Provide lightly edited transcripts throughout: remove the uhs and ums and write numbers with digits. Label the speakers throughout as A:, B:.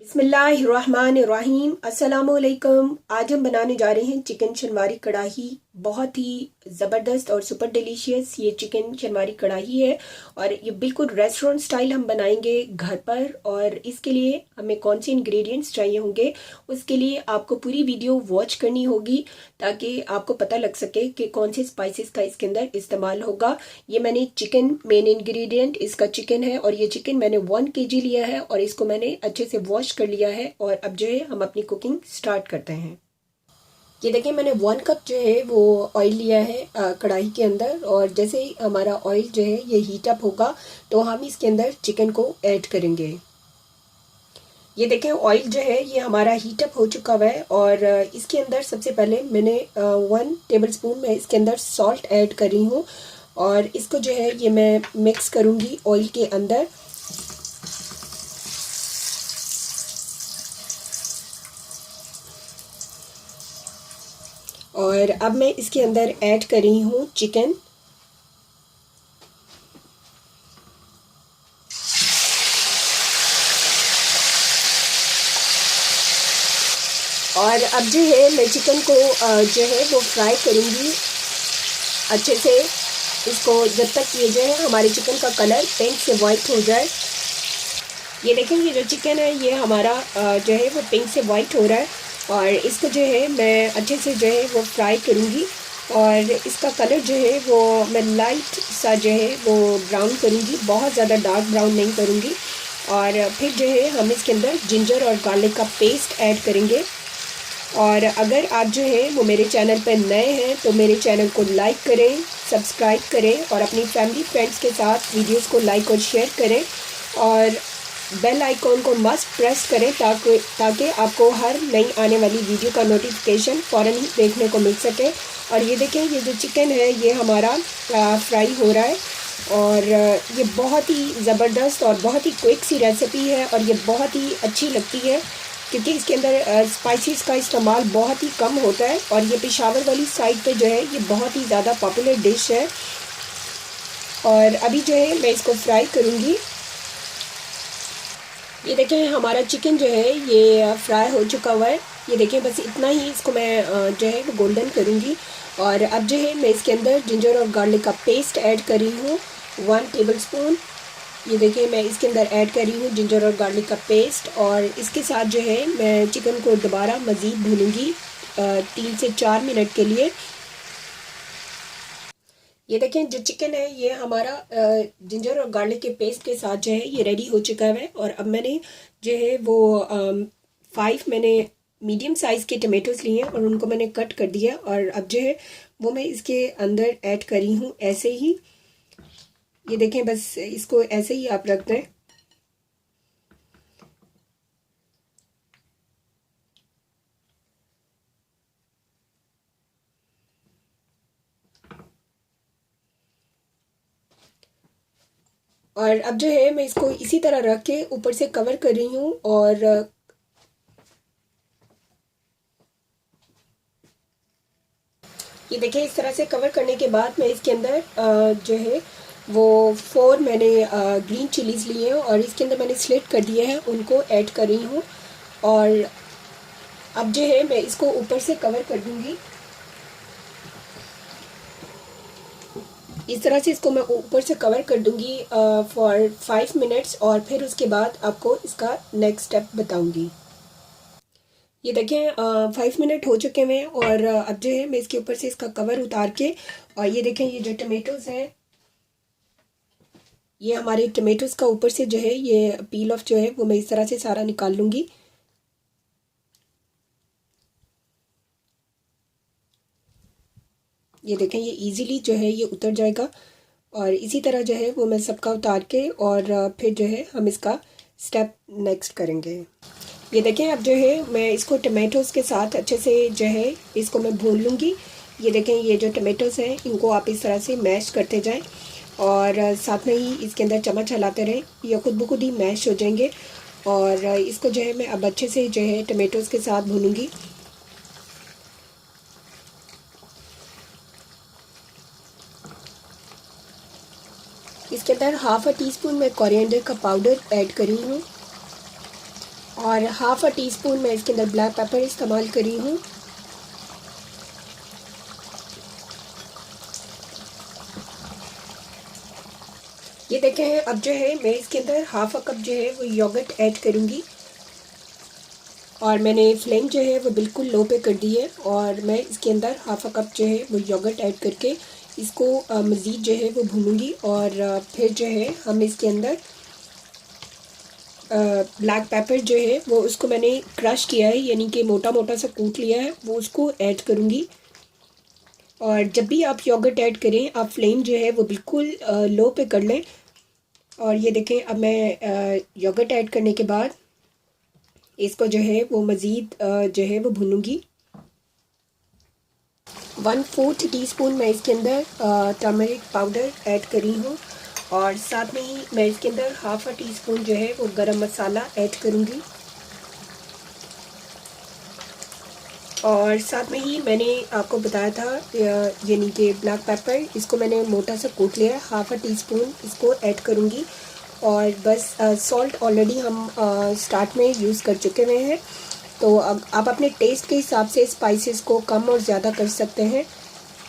A: बिस्मिल्लाहिर्रहमानिर्रहीम। अस्सलामुअलैकुम। आज हम बनाने जा रहे हैं चिकन शनवारी कढ़ाई। बहुत ही ज़बरदस्त और सुपर डिलीशियस ये चिकन शनवारी कढ़ाई है और ये बिल्कुल रेस्टोरेंट स्टाइल हम बनाएंगे घर पर। और इसके लिए हमें कौन से इंग्रेडिएंट्स चाहिए होंगे उसके लिए आपको पूरी वीडियो वॉच करनी होगी ताकि आपको पता लग सके कि कौन से स्पाइसेस का इसके अंदर इस्तेमाल होगा। ये मैंने चिकन मेन इंग्रेडिएंट इसका चिकन है और ये चिकन मैंने 1 kg लिया है और इसको मैंने अच्छे से वॉश कर लिया है। और अब जो है हम अपनी कुकिंग स्टार्ट करते हैं। ये देखिए मैंने 1 कप जो है वो ऑयल लिया है कढ़ाई के अंदर। और जैसे ही हमारा ऑयल जो है ये हीट अप होगा तो हम इसके अंदर चिकन को ऐड करेंगे। ये देखें ऑयल जो है ये हमारा हीट अप हो चुका हुआ है और इसके अंदर सबसे पहले मैंने 1 टेबलस्पून में इसके अंदर सॉल्ट ऐड कर रही हूँ और इसको जो है ये मैं मिक्स करूँगी ऑयल के अंदर। और अब मैं इसके अंदर ऐड कर रही हूँ चिकन। और अब जो है मैं चिकन को जो है वो फ्राई करूँगी अच्छे से। इसको जब तक ये जो है हमारे चिकन का कलर पिंक से वाइट हो जाए। ये देखें ये जो चिकन है ये हमारा जो है वो पिंक से वाइट हो रहा है और इसको जो है मैं अच्छे से जो है वो फ्राई करूँगी। और इसका कलर जो है वो मैं लाइट सा जो है वो ब्राउन करूँगी, बहुत ज़्यादा डार्क ब्राउन नहीं करूँगी। और फिर जो है हम इसके अंदर जिंजर और गार्लिक का पेस्ट ऐड करेंगे। और अगर आप जो है वो मेरे चैनल पर नए हैं तो मेरे चैनल को लाइक करें, सब्सक्राइब करें और अपनी फैमिली फ्रेंड्स के साथ वीडियोस को लाइक और शेयर करें और बेल आइकॉन को मस्ट प्रेस करें ताकि आपको हर नई आने वाली वीडियो का नोटिफिकेशन फ़ौरन ही देखने को मिल सके। और ये देखें ये जो चिकन है ये हमारा फ्राई हो रहा है और ये बहुत ही ज़बरदस्त और बहुत ही क्विक सी रेसिपी है और ये बहुत ही अच्छी लगती है क्योंकि इसके अंदर स्पाइसेस का इस्तेमाल बहुत ही कम होता है। और ये पेशावर वाली साइड पे जो है ये बहुत ही ज़्यादा पॉपुलर डिश है। और अभी जो है मैं इसको फ्राई करूँगी। ये देखें हमारा चिकन जो है ये फ्राई हो चुका हुआ है। ये देखें बस इतना ही इसको मैं जो है वो गोल्डन करूँगी। और अब जो है मैं इसके अंदर जिंजर और गार्लिक का पेस्ट ऐड कर रही हूँ 1 टेबलस्पून। ये देखिए मैं इसके अंदर ऐड कर रही हूँ जिंजर और गार्लिक का पेस्ट और इसके साथ जो है मैं चिकन को दोबारा मज़ीद भूनूंगी 3 से 4 मिनट के लिए। ये देखें जो चिकन है ये हमारा जिंजर और गार्लिक के पेस्ट के साथ जो है ये रेडी हो चुका है। और अब मैंने जो है वो 5 मैंने मीडियम साइज़ के टमेटोज़ लिए हैं और उनको मैंने कट कर दिया और अब जो है वो मैं इसके अंदर ऐड करी हूँ ऐसे ही। ये देखें बस इसको ऐसे ही आप रख दें। और अब जो है मैं इसको इसी तरह रख के ऊपर से कवर कर रही हूँ। और ये देखिए इस तरह से कवर करने के बाद मैं इसके अंदर जो है वो 4 मैंने ग्रीन चिलीज़ लिए हैं और इसके अंदर मैंने स्लिट कर दिए हैं, उनको ऐड कर रही हूँ। और अब जो है मैं इसको ऊपर से कवर कर दूँगी इस तरह से। इसको मैं ऊपर से कवर कर दूँगी फॉर 5 मिनट्स और फिर उसके बाद आपको इसका नेक्स्ट स्टेप बताऊँगी। ये देखें 5 मिनट हो चुके हैं और अब जो है मैं इसके ऊपर से इसका कवर उतार के और ये देखें ये जो टमेटोज़ हैं ये हमारे टमेटोज़ का ऊपर से जो है ये पील ऑफ जो है वो मैं इस तरह से सारा निकाल लूँगी। ये देखें ये इजीली जो है ये उतर जाएगा और इसी तरह जो है वो मैं सबका उतार के और फिर जो है हम इसका स्टेप नेक्स्ट करेंगे। ये देखें अब जो है मैं इसको टमाटोज़ के साथ अच्छे से जो है इसको मैं भून लूँगी। ये देखें ये जो टमाटोज़ हैं इनको आप इस तरह से मैश करते जाएं और साथ में ही इसके अंदर चम्मच चलाते रहें, ये खुद ब खुद ही मैश हो जाएंगे। और इसको जो है मैं अब अच्छे से जो है टमाटोज़ के साथ भूनूँगी। इसके अंदर ½ टीस्पून मैं कोरिएंडर का पाउडर ऐड करी हूँ और हाफ टी स्पून मैं इसके अंदर ब्लैक पेपर इस्तेमाल करी हूँ। ये देखें, अब जो है मैं इसके अंदर हाफ कप जो है वो योगर्ट ऐड करूँगी और मैंने फ्लेम जो है वो बिल्कुल लो पे कर दी है और मैं इसके अंदर हाफ कप जो है वो योगर्ट ऐड करके इसको मज़ीद जो है वो भूनूंगी। और फिर जो है हम इसके अंदर ब्लैक पेपर जो है वो उसको मैंने क्रश किया है, यानी कि मोटा मोटा सा कूट लिया है, वो उसको ऐड करूँगी। और जब भी आप योगर्ट ऐड करें आप फ्लेम जो है वो बिल्कुल लो पे कर लें। और ये देखें, अब मैं योगर्ट ऐड करने के बाद इसको जो है वो मज़ीद जो है वो भूनूंगी। 1/4 टीस्पून मैं इसके अंदर टर्मरिक पाउडर ऐड करी हूँ और साथ में ही मैं इसके अंदर हाफ टी स्पून जो है वो गरम मसाला ऐड करूँगी। और साथ में ही मैंने आपको बताया था यानी कि ब्लैक पेपर, इसको मैंने मोटा सा कूट लिया है, हाफ टी स्पून इसको ऐड करूँगी। और बस सॉल्ट ऑलरेडी हम स्टार्ट में यूज़ कर चुके हुए हैं, तो अब आप अपने टेस्ट के हिसाब से स्पाइसेस को कम और ज़्यादा कर सकते हैं।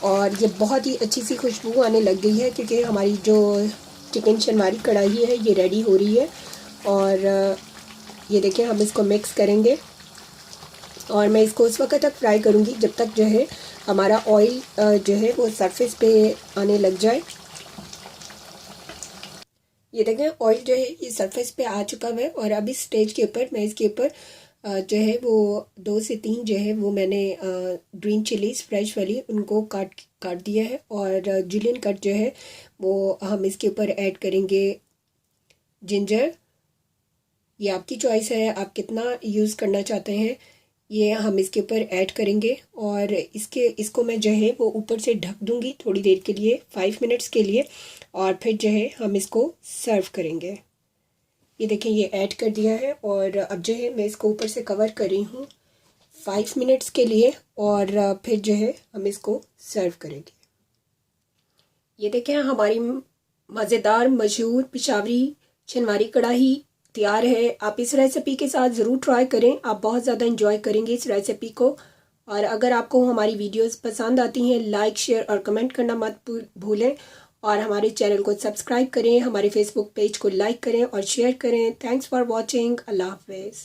A: और ये बहुत ही अच्छी सी खुशबू आने लग गई है क्योंकि हमारी जो चिकन शनवारी कढ़ाई है ये रेडी हो रही है। और ये देखिए, हम इसको मिक्स करेंगे और मैं इसको उस वक्त तक फ्राई करूँगी जब तक जो है हमारा ऑयल जो है वो सरफेस पे आने लग जाए। ये देखें, ऑयल जो है ये सरफेस पे आ चुका है और अब इस स्टेज के ऊपर मैं इसके ऊपर जो है वो 2 से 3 जो है वो मैंने ग्रीन चिलीज फ्रेश वाली उनको काट दिया है। और जुलियन कट जो है वो हम इसके ऊपर ऐड करेंगे। जिंजर, ये आपकी चॉइस है, आप कितना यूज़ करना चाहते हैं, ये हम इसके ऊपर ऐड करेंगे। और इसको मैं जो है वो ऊपर से ढक दूंगी थोड़ी देर के लिए, 5 मिनट्स के लिए, और फिर जो है हम इसको सर्व करेंगे। ये देखें, ये ऐड कर दिया है और अब जो है मैं इसको ऊपर से कवर कर रही हूँ 5 मिनट्स के लिए और फिर जो है हम इसको सर्व करेंगे। ये देखें, हमारी मज़ेदार मशहूर पिशावरी शनवारी कढ़ाई तैयार है। आप इस रेसिपी के साथ ज़रूर ट्राई करें, आप बहुत ज़्यादा इंजॉय करेंगे इस रेसिपी को। और अगर आपको हमारी वीडियोस पसंद आती हैं, लाइक शेयर और कमेंट करना मत भूलें। और हमारे चैनल को सब्सक्राइब करें, हमारे फेसबुक पेज को लाइक करें और शेयर करें। Thanks for watching. अल्लाह हाफिज़।